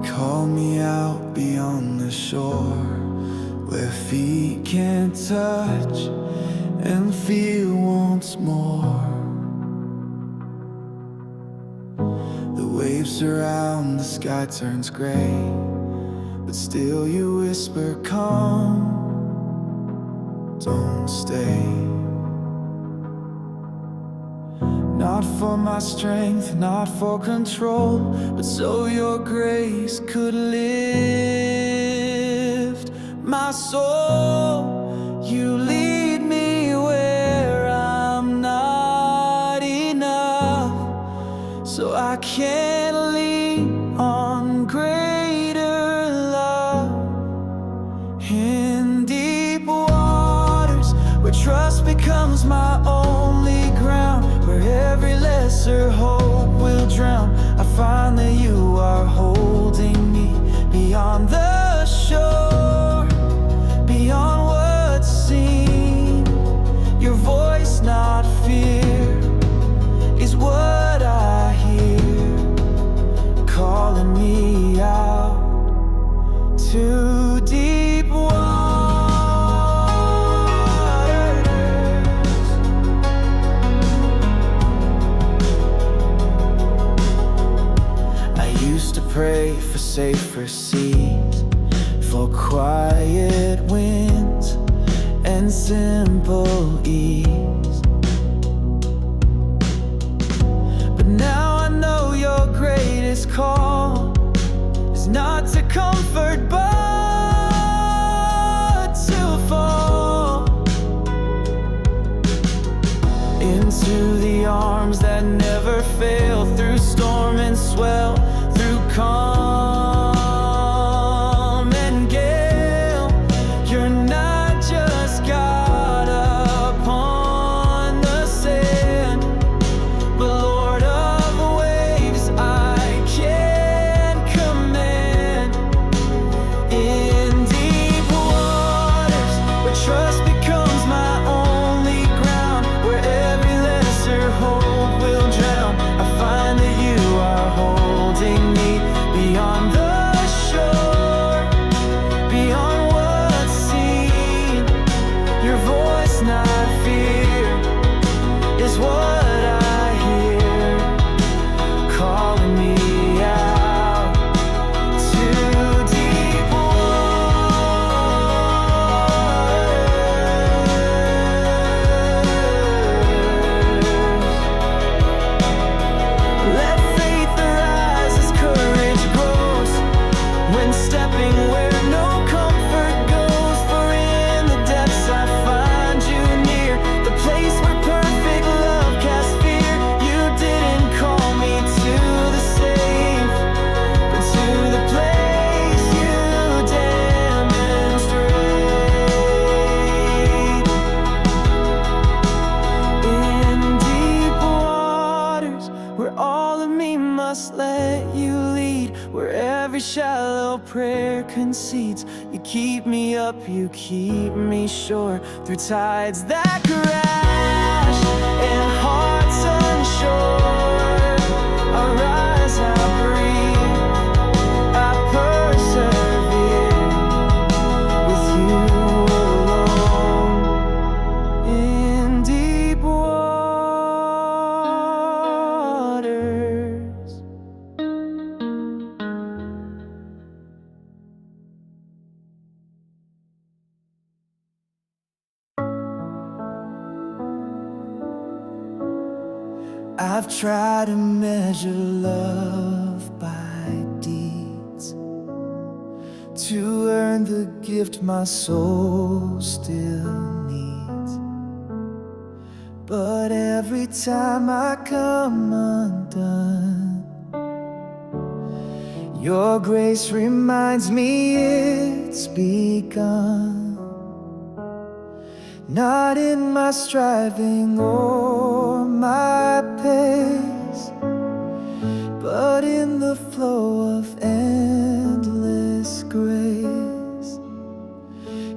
Call me out beyond the shore, where feet can't touch and feel once more. The waves surround, the sky turns gray, but still you whisper, come, don't stay. Not for my strength, not for control, but so your grace could lift my soul. You lead me where I'm not enough, so I can't lean on greater love. In deep waters, where trust becomes my only ground, where every lesser hope will drown, I find that you are holding me beyond the shore, beyond what's seen. Your voice, not fear, is what I hear, calling me out to deep waters. Pray for safer seas, for quiet winds and simple ease. But now I know your greatest call is not to comfort but to fall into the arms that never fail, through storm and swell, through calm and gale. You're not just God upon the sand, but Lord of waves I can command. In deep waters, where trust becomes my only ground, where every lesser hope will drown, I find that you are holding me beyond the shore, beyond what's seen. Your voice, not fear, is what I hear, calling me out to deep waters. Let faith arise as courage grows, when stepping where no comfort goes. For in the depths I find you near, the place where perfect love casts fear. You didn't call me to the safe, but to the place you demonstrate. In deep waters, where all of me must let you lead, where every shallow prayer concedes, you keep me up, you keep me sure, through tides that crash and hearts unsure. I rise, I breathe, I persevere with you alone. In deep waters. I've tried to measure love by deeds, to earn the gift my soul still needs. But every time I come undone, your grace reminds me it's begun. Not in my striving or my pace, but in the flow of endless grace.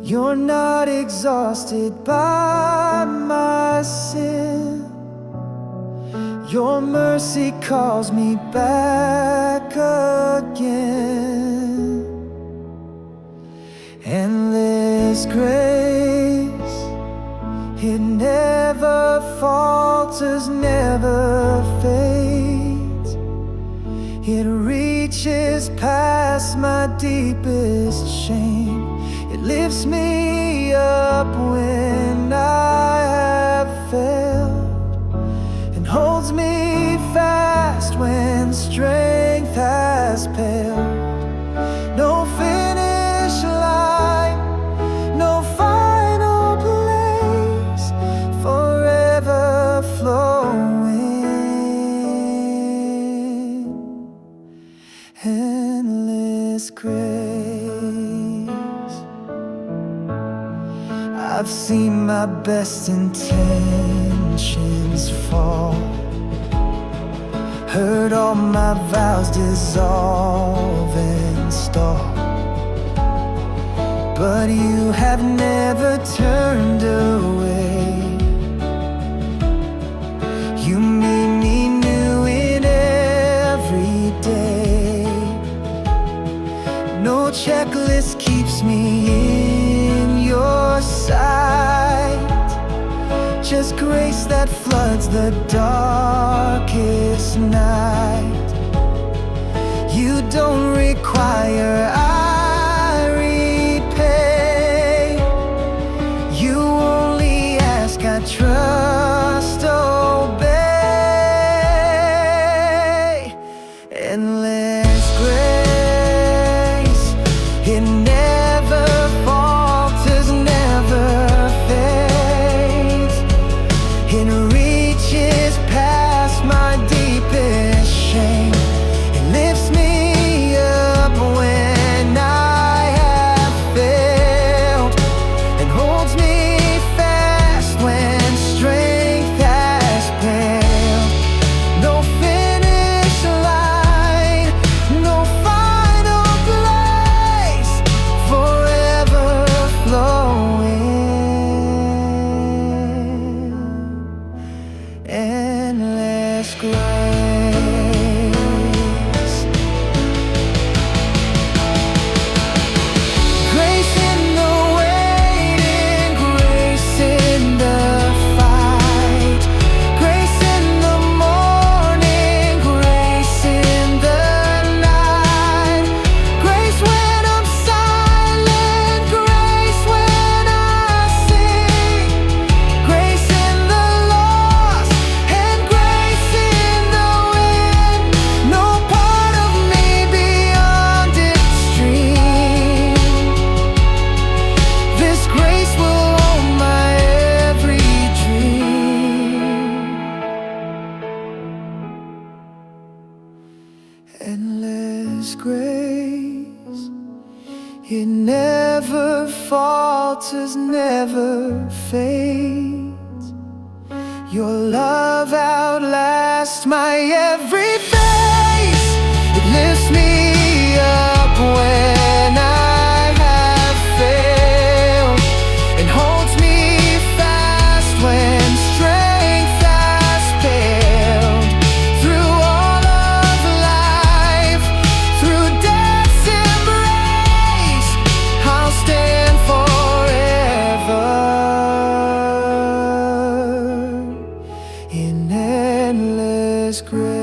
You're not exhausted by my sin. Your mercy calls me back again. endless grace. It never falters, never fades. It reaches past my deepest shame. It lifts me up when I have failed, and holds me fast when strength has failed. No finish line, no final place, forever flowing, endless grace. I've seen my best intentions fall, heard all my vows dissolve and stall, but you have never turned away. You meet me new in every day. No checklist keeps me in your sight, just grace that floods the darkest night. You don't require I repay. You only ask, I trust, obey. Endless grace, it never falters, never fades. It reaches past my deepest shame. It lifts me up when I have failed, and holds me fast when strength has failed. No finish line, no final place, forever flowing, endless grace. Grace in the waiting, grace in the fight, grace in the morning, grace in the night, grace when I'm silent, grace when I sing, grace in the lost, and grace in the win. No part of me beyond extreme. This grace will own my every dream. Endless grace, it never falters, never fades. Your love outlasts my every phase. It lifts me up when I have failed, and holds me fast when strength has failed. Through all of life, through death's embrace, I'll stand forever in endless grace.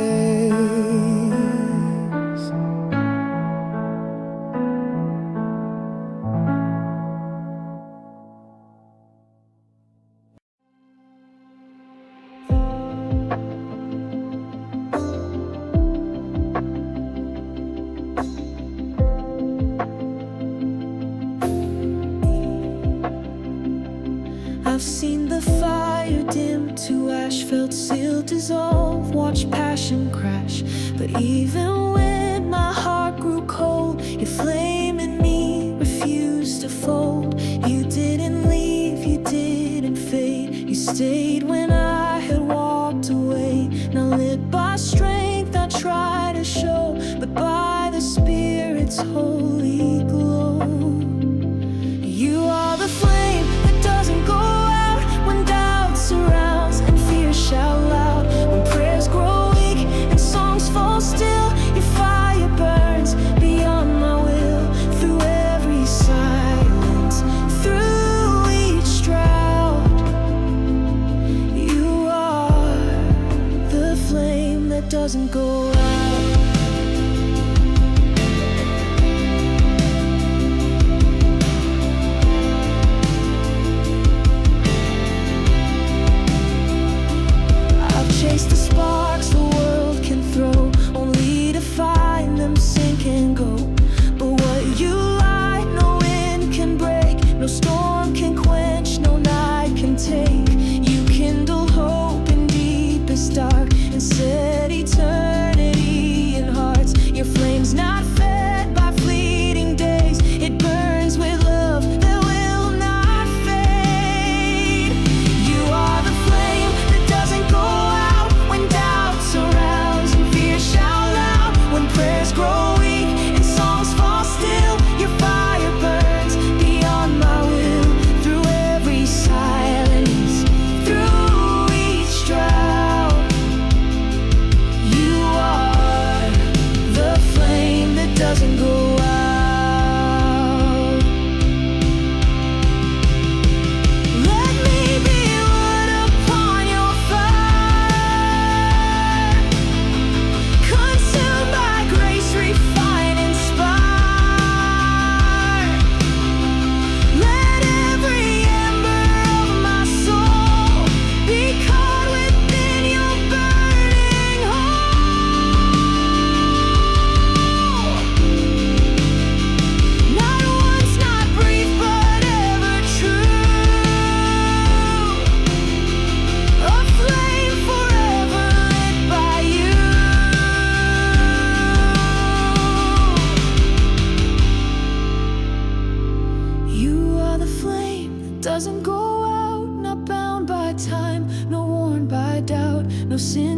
I've seen the fire dim to ash, felt seal dissolve, watched passion crash. But even when my heart grew cold, your flame in me refused to fold. You didn't leave, you didn't fade, you stayed when I had walked away. Now lit by strength I try to show, but by the Spirit's holy glow. You are the flame that doesn't go out when doubt surrounds and fear shout loud. When prayers grow weak and songs fall still, your fire burns beyond my will. Through every silence, through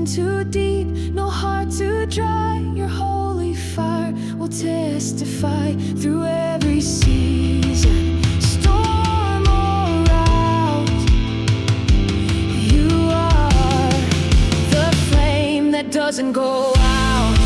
sin too deep, no heart too dry. Your holy fire will testify through every season, storm or rout. You are the flame that doesn't go out.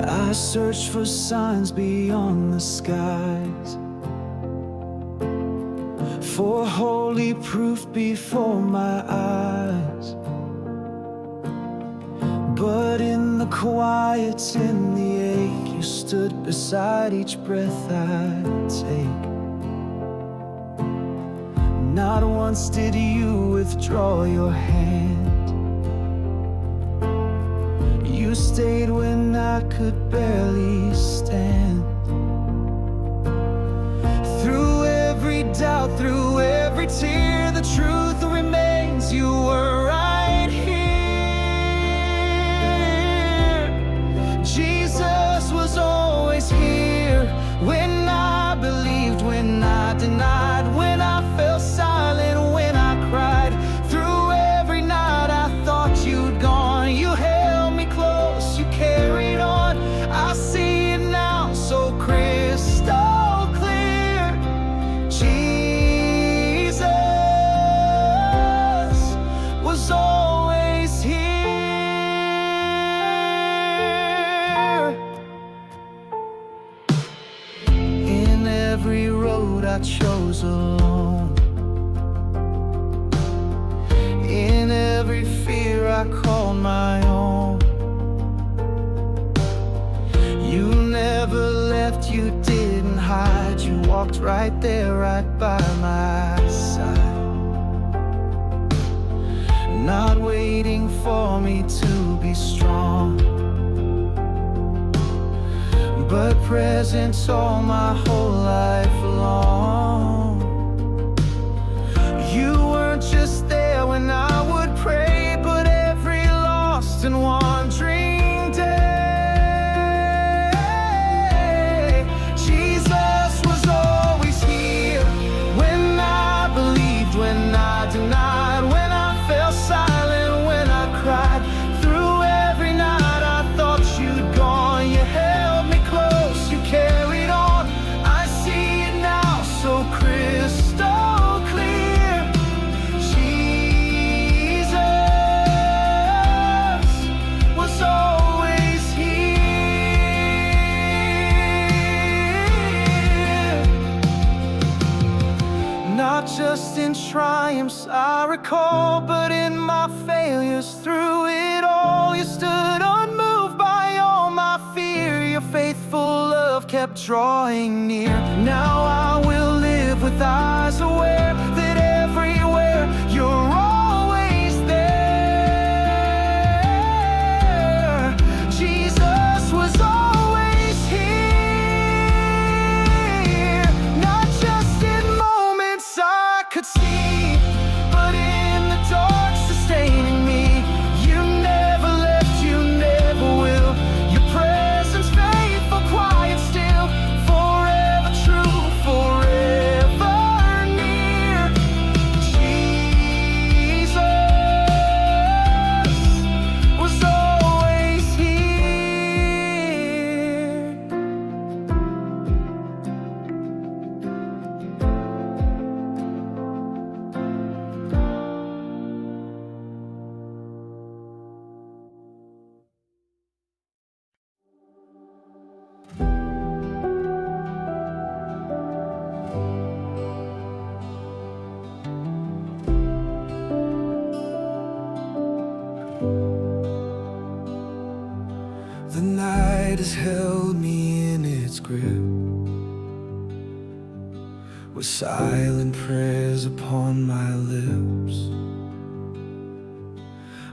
I search for signs beyond the skies, for holy proof before my eyes. But in the quiet, in the ache, you stood beside each breath I take. Not once did you withdraw your hand. You stayed when I could barely stand. Through every doubt, through every tear, the truth remains, you were right here. Jesus was always here, when I believed, when I denied, when I fell silent, when I cried. Through every night I thought you'd gone, you held me close, you carried on. I see it now so crystal clear. Jesus was always here. In every road I chose alone, in every fear I called my own. You never left, you didn't hide. You walked right there, right by my side, not waiting for me to be strong, but present all my whole life long. You weren't just there when I would pray, but every lost and wandering day. Jesus was always here, when I believed, when I denied, when I fell silent, when I cried. Through every night I thought you'd gone, you held me close, you carried on. I see it now so crystal clear. Jesus was always here. Not just in triumphs I recall, but in my failures. Through it all you stood unmoved by all my fear. Your faithful love kept drawing near. Now I will live with eyes aware that everywhere you're always there. Jesus was always here, not just in moments I could see, but in the dark sustaining me. You never left, you never will. Your presence faithful, quiet, still, forever true, forever near. Jesus was always here. The night has held me in its grip, with silent prayers upon my lips.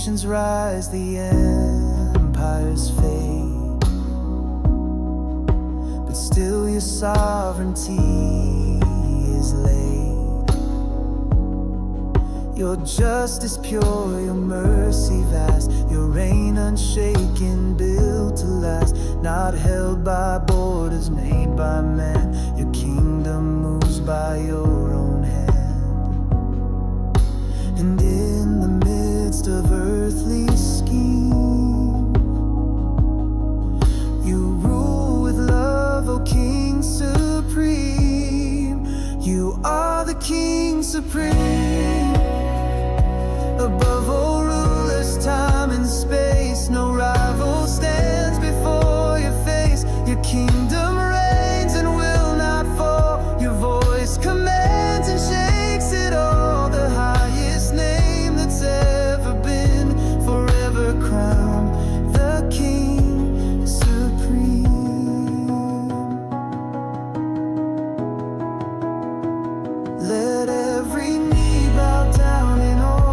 nations rise, the empires fade, but still your sovereignty is laid. Your justice pure, your mercy vast, your reign unshaken, built to last, not held by borders, made by man. Your kingdom moves by your own hand. And in the midst of earthly scheme, you rule with love, O King supreme. You are the King supreme. Above all rulers, time and space, no rival stands before your face. Your kingdom reigns and will not fall. Your voice commands and shakes it all. The highest name that's ever been, forever crowned, the King supreme. Let every knee bow down in awe.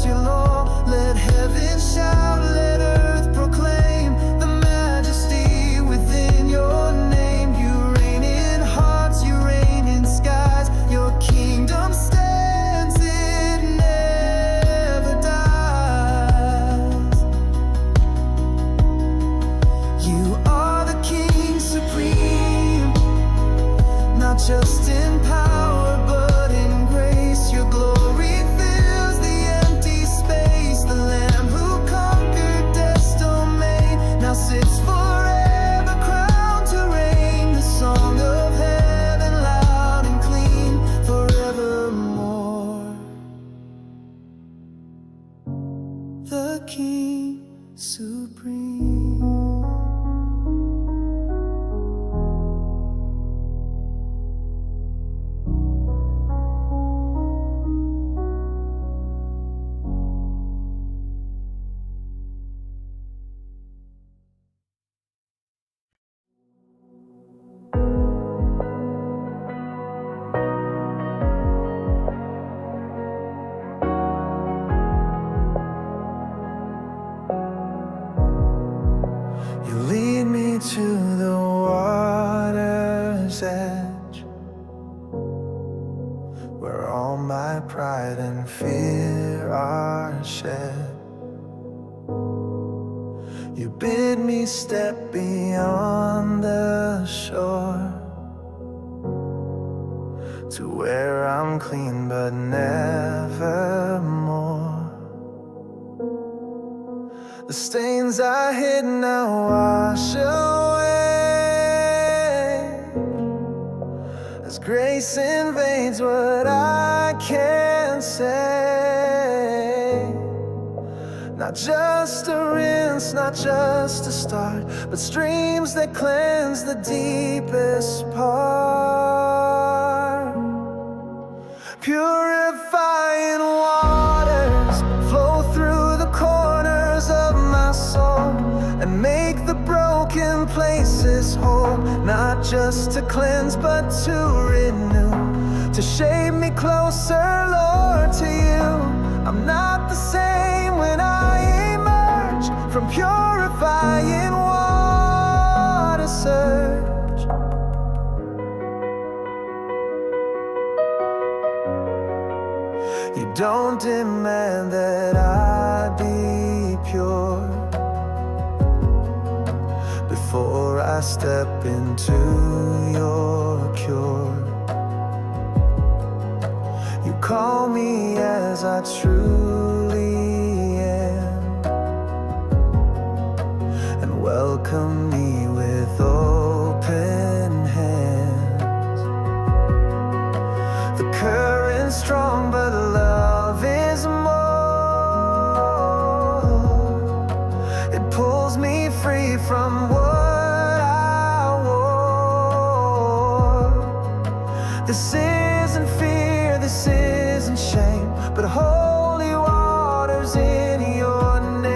Your law, let heaven shout, let earth proclaim the majesty within your name. You reign in hearts, you reign in skies. Your kingdom stands, it never dies. You are the King supreme, not just in power but in grace. Your glory sits forever crowned to reign, the song of heaven loud and clean forevermore. The King supreme. You lead me to the water's edge, where all my pride and fear are shed. You bid me step beyond the shore, to where I'm clean but never more. The stains I hid now wash away, as grace invades what I can't say. Not just a rinse, not just a start, but streams that cleanse the deepest part. Purifying waters flow through the corners of my soul and make the broken places whole. Not just to cleanse but to renew, to shape me closer, Lord, to you. I'm not the same when I emerge from purifying water surge. You don't demand that I be pure before I step into your cure. You call me as I truly am, and welcome me with open hands. The current's strong, but love is more. It pulls me free from what I wore. This isn't fear, this isn't shame, but holy waters in your name.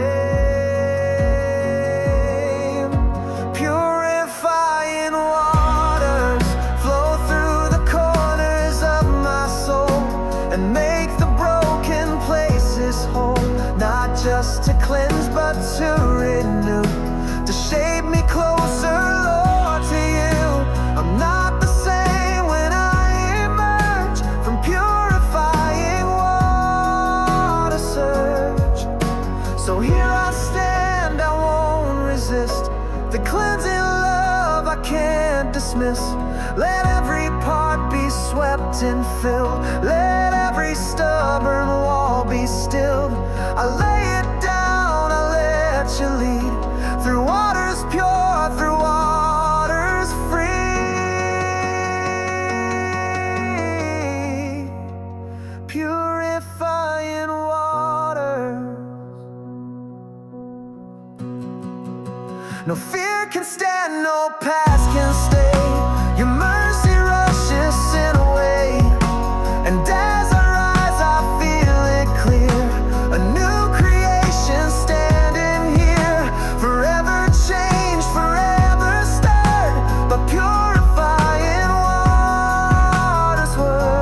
Purifying waters flow through the corners of my soul and make the broken place hands. Let every part be swept and filled. Let every stubborn wall be stilled. I lay it down, I let you lead. Through waters pure, through waters free. Purifying waters. No fear can stand, no past can stay. Your mercy rushes sin away. And as I rise, I feel it clear. A new creation standing here. Forever changed, forever stirred by purifying waters word.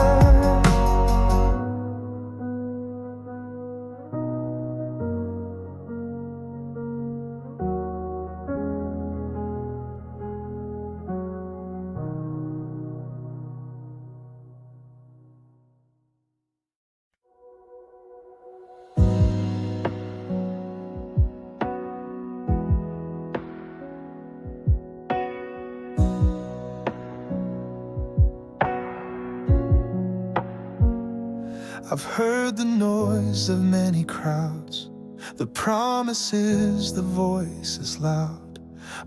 I've heard the noise of many crowds, the promises, the voices loud,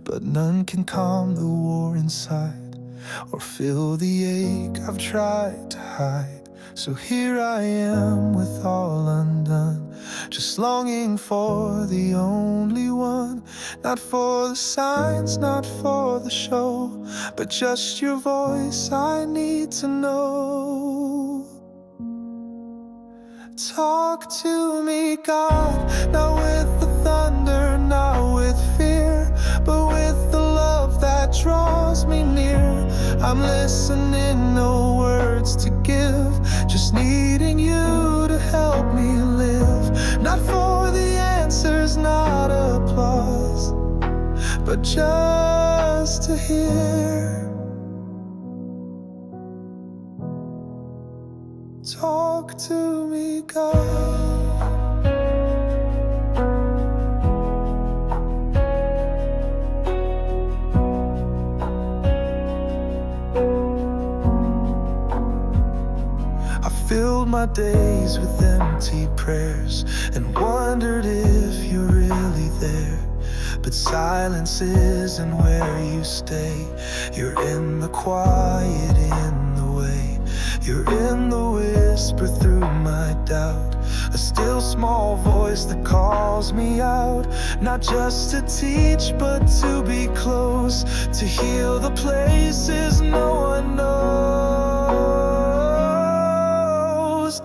but none can calm the war inside or fill the ache I've tried to hide. So here I am with all undone, just longing for the only one. Not for the signs, not for the show, but just your voice I need to know. Talk to me, God, not with the thunder, not with fear, but with the love that draws me near. I'm listening, no words to give, just needing you to help me live. Not for the answers, not applause, but just to hear. Talk to me, God. I filled my days with empty prayers and wondered if you're really there. But silence isn't where you stay. You're in the quiet, in the way. You're in the whisper through my doubt. A still small voice that calls me out. Not just to teach, but to be close. To heal the places no one knows.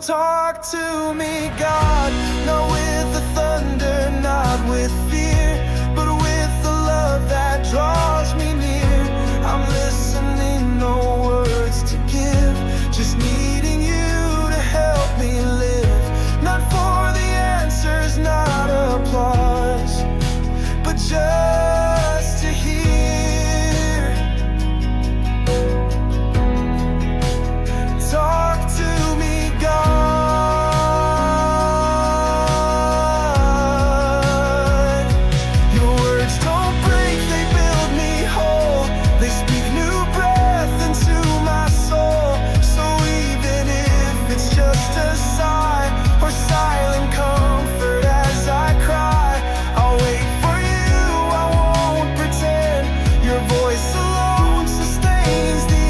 Talk to me, God, not with the thunder, not with fear, but with the love that draws me near. I'm listening, no words to give, just needing you to help me live. Not for the answers, not applause, but just to hear. Talk to me, God. Your words don't break, they build me whole. They speak new breath into my soul. So even if it's just a sigh or silent comfort as I cry, I'll wait for you, I won't pretend. Your voice alone sustains the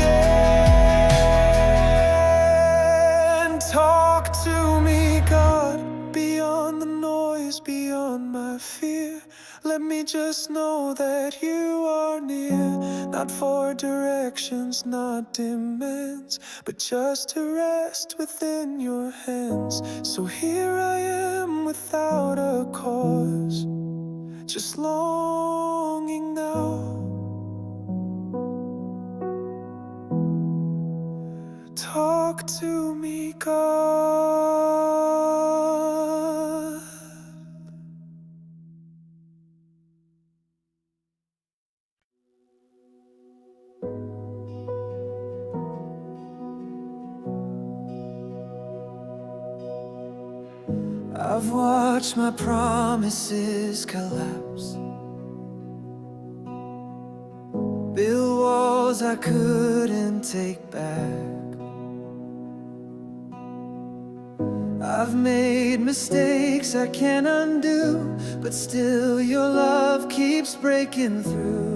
end. Talk to me, God, beyond the noise, beyond my fear. Let me just know that you are near. Not for directions, not demands, but just to rest within your hands. So here I am without a cause, just longing now. Talk to me, God. I've watched my promises collapse, build walls walls I couldn't take back. I've made mistakes I can't undo, but still your love keeps breaking through.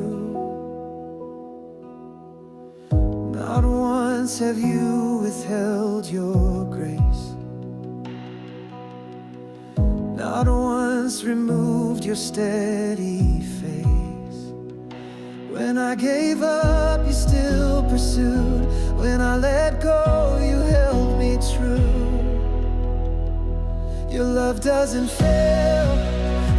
Not once have you withheld your grace. Not once removed your steady face. When I gave up, you still pursued. When I let go, you held me true. Your love doesn't fail.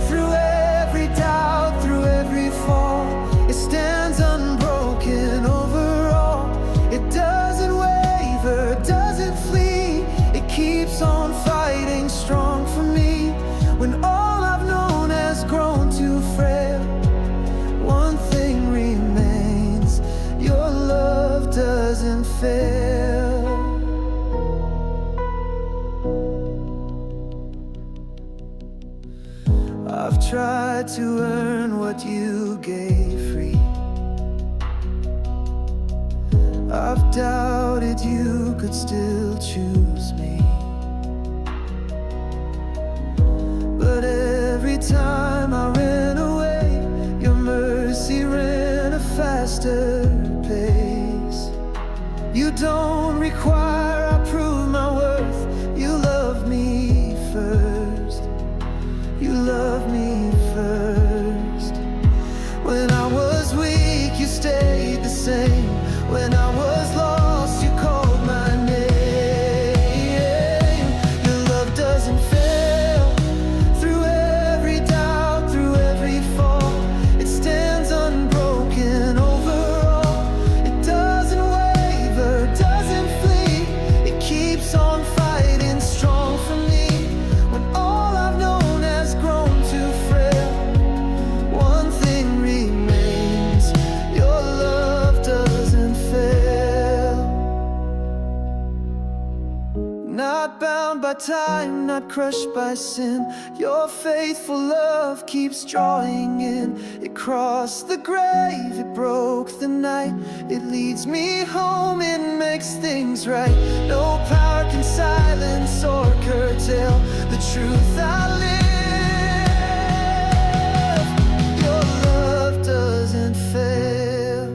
Through every doubt, through every fall, it stands unbroken overall. It doesn't waver, doesn't flee. It keeps on fighting strong for me. When all I've known has grown too frail, one thing remains: your love doesn't fail. I've tried to earn what you gave free. I've doubted you could still choose me. But every time I ran away, your mercy ran a faster pace. You don't require I prove my worth. You love me first. You love me first. When I was weak, you stayed the same. When I was lost, you called my name. Your love doesn't fail. Through every doubt, through every fall, it stands unbroken overall. It doesn't waver, doesn't flee. It keeps on fighting strong for me. When all I've known has grown too frail, one thing remains: your love doesn't fail. Not bound by time, not crushed by sin, your faithful love keeps drawing in. It crossed the grave, it broke the night. It leads me home, it makes things right. No power can silence or curtail the truth I live. Your love doesn't fail.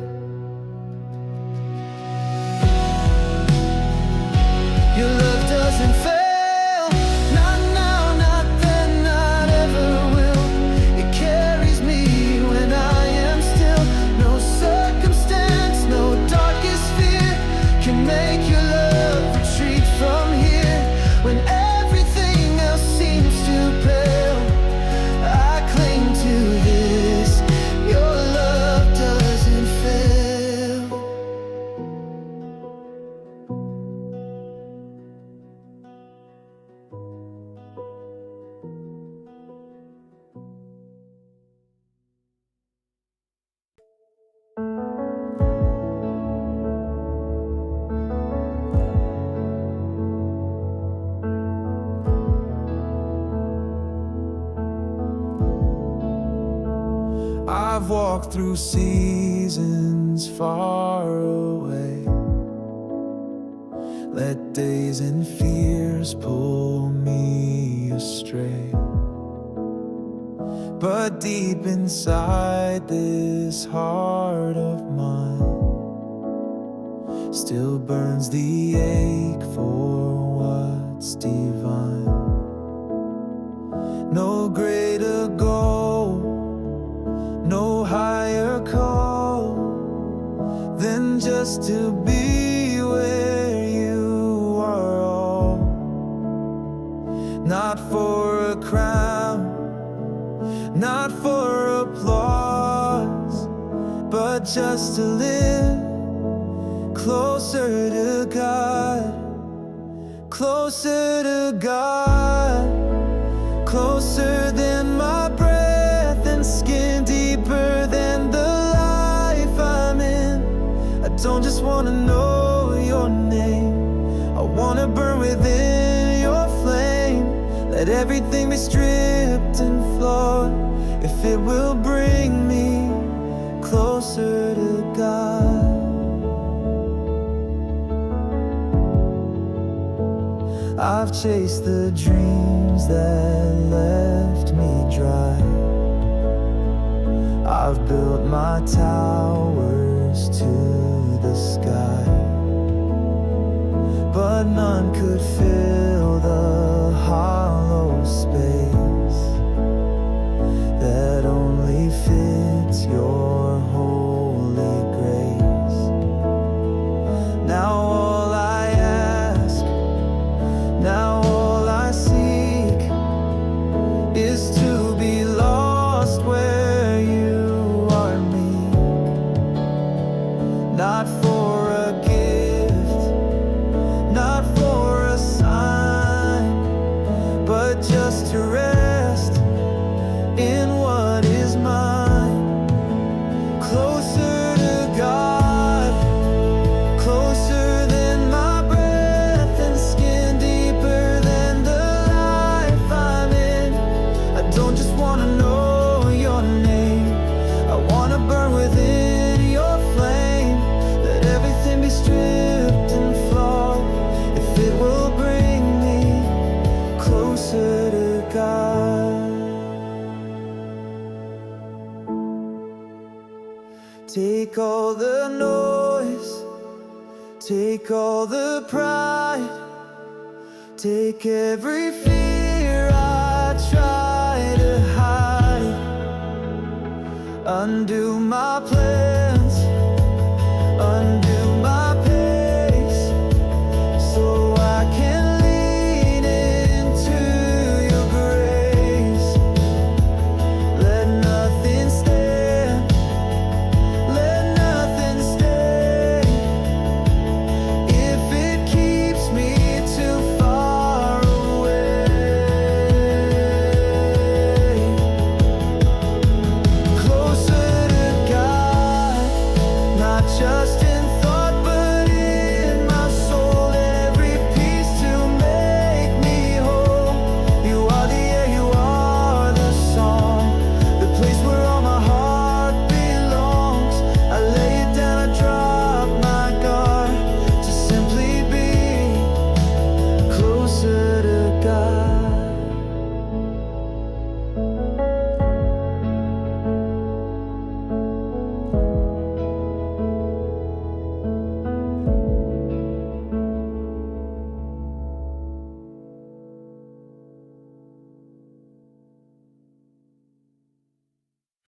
Your love doesn't fail. Not now, not then, not ever will. It carries me when I am still. No circumstance, no darkest fear can make your love retreat from here. When everything else seems to pale, I cling to this: your love doesn't fail. I've walked through seasons far away, let days and fears pull me astray. But deep inside this heart of mine still burns the ache for what's divine. No greater goal, no higher call than just to be where you are all. Not for a crown, not for applause, but just to live closer to God, closer to God, closer than my breath and skin, deeper than the life I'm in. I don't just wanna know your name, I wanna burn within your flame. Let everything be stripped and flawed if it will bring me closer to God. I've chased the dreams that left me dry. I've built my towers to the sky, but none could fill the hollow space that only fits your holy grace. Now all I ask, now all I seek is to be lost where you are meek. Not for a gift, not for a sign, but just to rest in what is mine. Closer to God, closer than my breath and skin, deeper than the life I'm in. I don't just wanna know your name, I wanna burn within your flame. Let everything be stripped and flawed if it will bring me closer to God. Take all the noise, take all the pride, take every fear I try to hide. Undo my plans, undo my pace, so I can lean into your grace. Let nothing stand, let nothing stay, if it keeps me too far away. Closer to God, not just in